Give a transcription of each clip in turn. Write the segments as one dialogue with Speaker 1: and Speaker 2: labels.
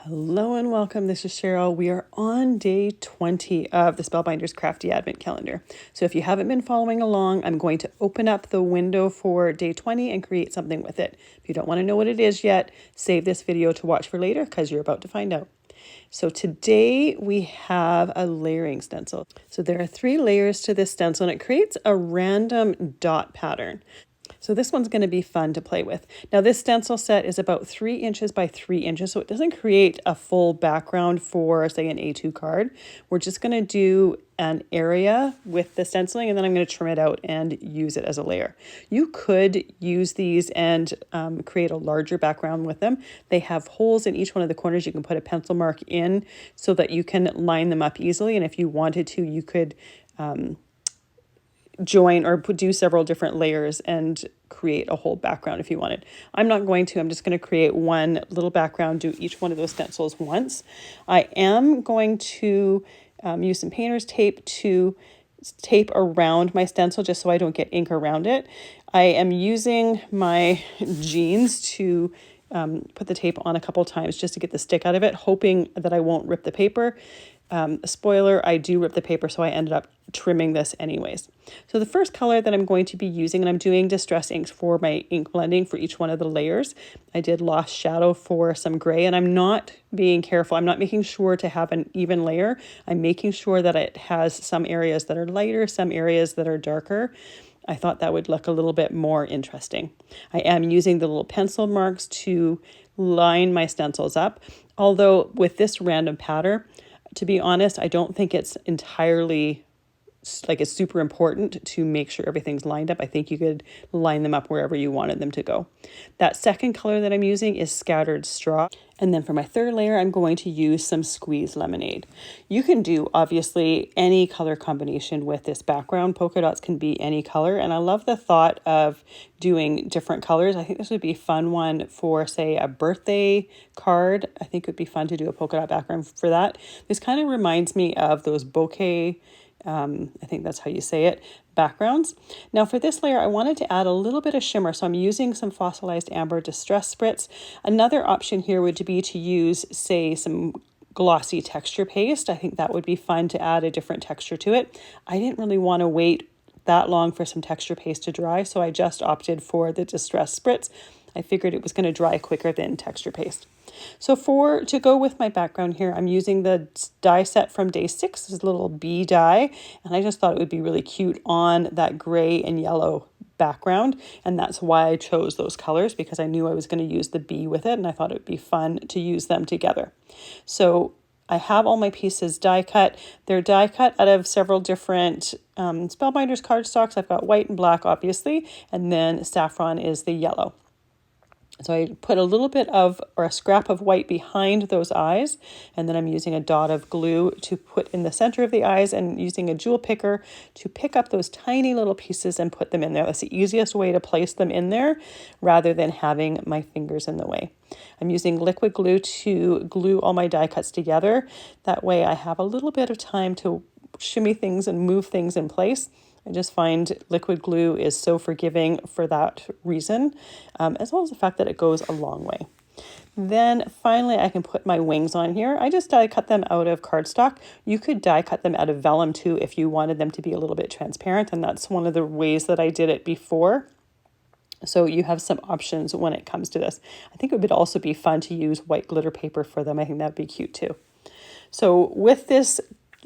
Speaker 1: Hello and welcome. This is Cheryl. We are on day 20 of the Spellbinders Crafty Advent Calendar. So if you haven't been following along, I'm going to open up the window for day 20 and create something with it. If you don't want to know what it is yet, save this video to watch for later because you're about to find out. So today we have a layering stencil. So there are 3 layers to this stencil and it creates a random dot pattern. So this one's going to be fun to play with. Now this stencil set is about 3 inches by 3 inches, so it doesn't create a full background for, say, an A2 card. We're just going to do an area with the stenciling, and then I'm going to trim it out and use it as a layer. You could use these and create a larger background with them. They have holes in each one of the corners. You can put a pencil mark in so that you can line them up easily, and if you wanted to, you could join or do several different layers and create a whole background if you wanted. I'm not going to. I'm just going to create one little background, do each one of those stencils once. I am going to use some painter's tape to tape around my stencil just so I don't get ink around it. I am using my jeans to put the tape on a couple times just to get the stick out of it, hoping that I won't rip the paper. Spoiler, I do rip the paper, so I ended up trimming this anyways. So the first color that I'm going to be using, and I'm doing distress inks for my ink blending for each one of the layers. I did Lost Shadow for some gray, and I'm not being careful. I'm not making sure to have an even layer. I'm making sure that it has some areas that are lighter, some areas that are darker. I thought that would look a little bit more interesting. I am using the little pencil marks to line my stencils up, although with this random pattern, to be honest, I don't think it's entirely like it's super important to make sure everything's lined up. I think you could line them up wherever you wanted them to go. That second color that I'm using is Scattered Straw. And then for my third layer, I'm going to use some Squeezed Lemonade. You can do obviously any color combination with this background. Polka dots can be any color. And I love the thought of doing different colors. I think this would be a fun one for, say, a birthday card. I think it would be fun to do a polka dot background for that. This kind of reminds me of those bouquet, I think that's how you say it, backgrounds. Now for this layer, I wanted to add a little bit of shimmer, so I'm using some Fossilized Amber Distress Spritz. Another option here would be to use, say, some glossy texture paste. I think that would be fun to add a different texture to it. I didn't really want to wait that long for some texture paste to dry, so I just opted for the Distress Spritz. I figured it was going to dry quicker than texture paste. So to go with my background here, I'm using the die set from day 6, this little bee die, and I just thought it would be really cute on that gray and yellow background, and that's why I chose those colors, because I knew I was going to use the bee with it, and I thought it would be fun to use them together. So I have all my pieces die cut. They're die cut out of several different Spellbinders cardstocks. I've got white and black, obviously, and then saffron is the yellow. So I put a little bit of, or a scrap of white behind those eyes, and then I'm using a dot of glue to put in the center of the eyes and using a jewel picker to pick up those tiny little pieces and put them in there. That's the easiest way to place them in there rather than having my fingers in the way. I'm using liquid glue to glue all my die cuts together. That way I have a little bit of time to shimmy things and move things in place. I just find liquid glue is so forgiving for that reason, as well as the fact that it goes a long way. Then finally, I can put my wings on here. I just die cut them out of cardstock. You could die cut them out of vellum too if you wanted them to be a little bit transparent, and that's one of the ways that I did it before. So you have some options when it comes to this. I think it would also be fun to use white glitter paper for them. I think that'd be cute too. So with this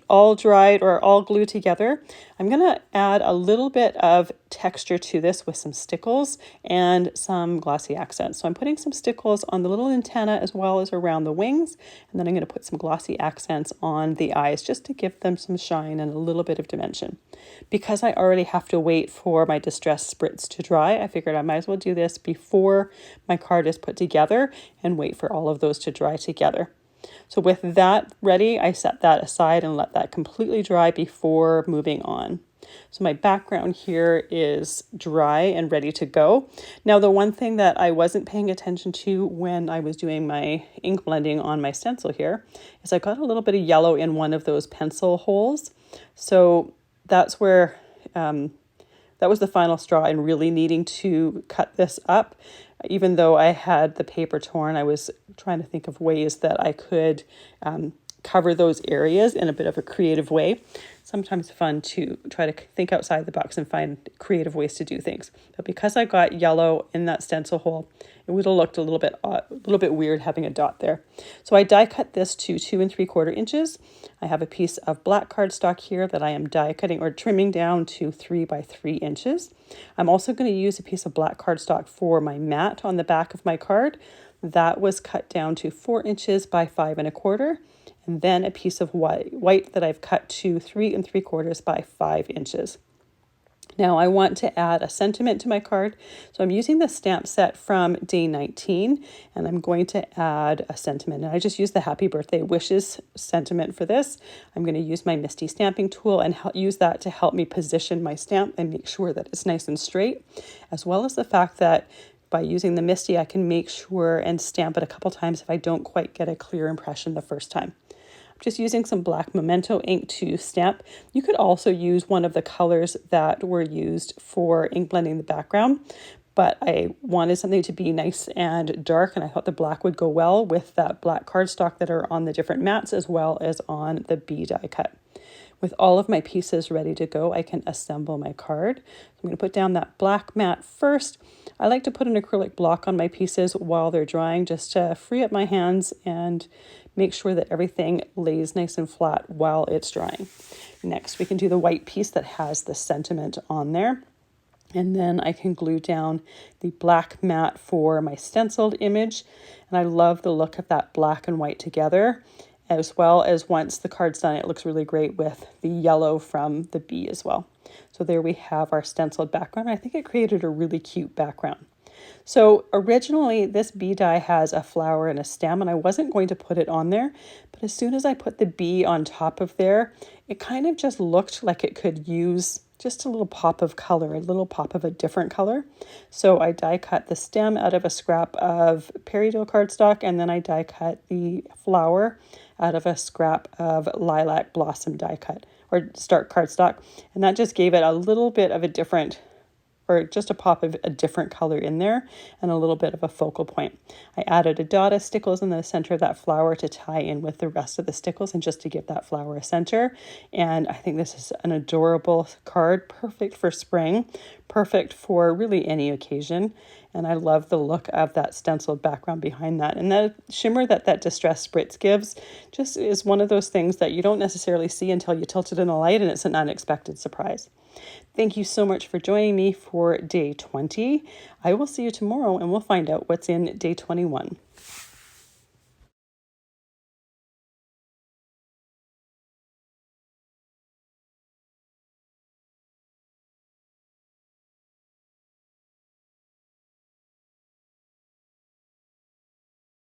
Speaker 1: all dried or all glued together, I'm going to add a little bit of texture to this with some Stickles and some glossy accents. So I'm putting some Stickles on the little antenna as well as around the wings, and then I'm going to put some glossy accents on the eyes just to give them some shine and a little bit of dimension. Because I already have to wait for my Distress Spritz to dry, I figured I might as well do this before my card is put together and wait for all of those to dry together. So with that ready, I set that aside and let that completely dry before moving on. So my background here is dry and ready to go. Now, the one thing that I wasn't paying attention to when I was doing my ink blending on my stencil here is I got a little bit of yellow in one of those pencil holes. So that's where that was the final straw in really needing to cut this up. Even though I had the paper torn, I was trying to think of ways that I could cover those areas in a bit of a creative way. Sometimes fun to try to think outside the box and find creative ways to do things. But because I got yellow in that stencil hole, it would have looked a little bit weird having a dot there. So I die cut this to 2 3/4 inches. I have a piece of black cardstock here that I am die cutting or trimming down to 3 by 3 inches. I'm also going to use a piece of black cardstock for my mat on the back of my card. That was cut down to 4 inches by 5 1/4. And then a piece of white that I've cut to 3 3/4 by 5 inches. Now I want to add a sentiment to my card. So I'm using the stamp set from day 19 and I'm going to add a sentiment. And I just use the happy birthday wishes sentiment for this. I'm going to use my Misti stamping tool and use that to help me position my stamp and make sure that it's nice and straight, as well as the fact that by using the Misti, I can make sure and stamp it a couple times if I don't quite get a clear impression the first time. Just using some black Memento ink to stamp. You could also use one of the colors that were used for ink blending the background, but I wanted something to be nice and dark, and I thought the black would go well with that black cardstock that are on the different mats as well as on the bee die cut. With all of my pieces ready to go, I can assemble my card. I'm going to put down that black mat first. I like to put an acrylic block on my pieces while they're drying just to free up my hands and make sure that everything lays nice and flat while it's drying. Next, we can do the white piece that has the sentiment on there. And then I can glue down the black mat for my stenciled image. And I love the look of that black and white together, as well as once the card's done, it looks really great with the yellow from the bee as well. So there we have our stenciled background. I think it created a really cute background. So originally this bee die has a flower and a stem, and I wasn't going to put it on there, but as soon as I put the bee on top of there, it kind of just looked like it could use just a little pop of color, a little pop of a different color. So I die cut the stem out of a scrap of Peridot cardstock, and then I die cut the flower out of a scrap of Lilac blossom die cut or start cardstock. And that just gave it a little bit of a different, or just a pop of a different color in there and a little bit of a focal point. I added a dot of stickles in the center of that flower to tie in with the rest of the stickles and just to give that flower a center. And I think this is an adorable card, perfect for spring, perfect for really any occasion. And I love the look of that stenciled background behind that. And the shimmer that Distress Spritz gives just is one of those things that you don't necessarily see until you tilt it in a light, and it's an unexpected surprise. Thank you so much for joining me for day 20. I will see you tomorrow and we'll find out what's in day 21.